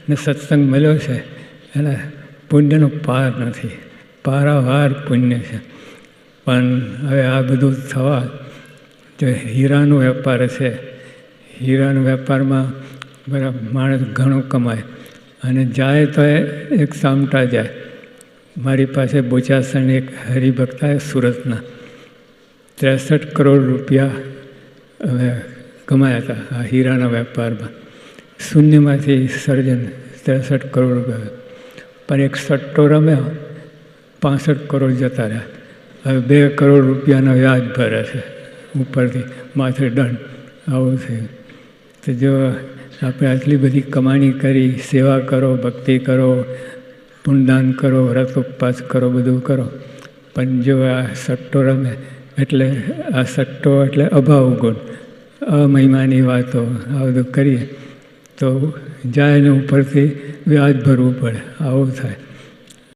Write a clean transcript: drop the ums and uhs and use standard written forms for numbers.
ને સત્સંગ મળ્યો છે એને પુણ્યનો પાર નથી, પારાવાર પુણ્ય છે. પણ હવે આ બધું થવા જો હીરાનો વેપાર છે, હીરાના વેપારમાં બરાબર માણસ ઘણો કમાય અને જાય તો એક સામટા જાય. મારી પાસે બોચાસણ એક હરિભક્તા સુરતના 63 કરોડ રૂપિયા હવે કમાયા હતા આ હીરાના વેપારમાં. શૂન્યમાંથી સર્જન 63 કરોડ રૂપિયા. પણ એક સટ્ટો રમ્યો, 65 કરોડ જતા રહ્યા. હવે 2 કરોડ રૂપિયાનો વ્યાજ ભરે છે ઉપરથી, માથે દંડ. આવું થયું. તો જો આપણે આટલી બધી કમાણી કરી, સેવા કરો, ભક્તિ કરો, પુણ્યદાન કરો, વ્રત ઉપવાસ કરો, બધું કરો, પણ જો આ સટ્ટો રમે એટલે આ સટ્ટો એટલે અભાવ ગુણ, અમહિમાની વાતો આ બધું કરીએ તો જાય ને ઉપરથી વ્યાજ ભરવું પડે. આવું થાય.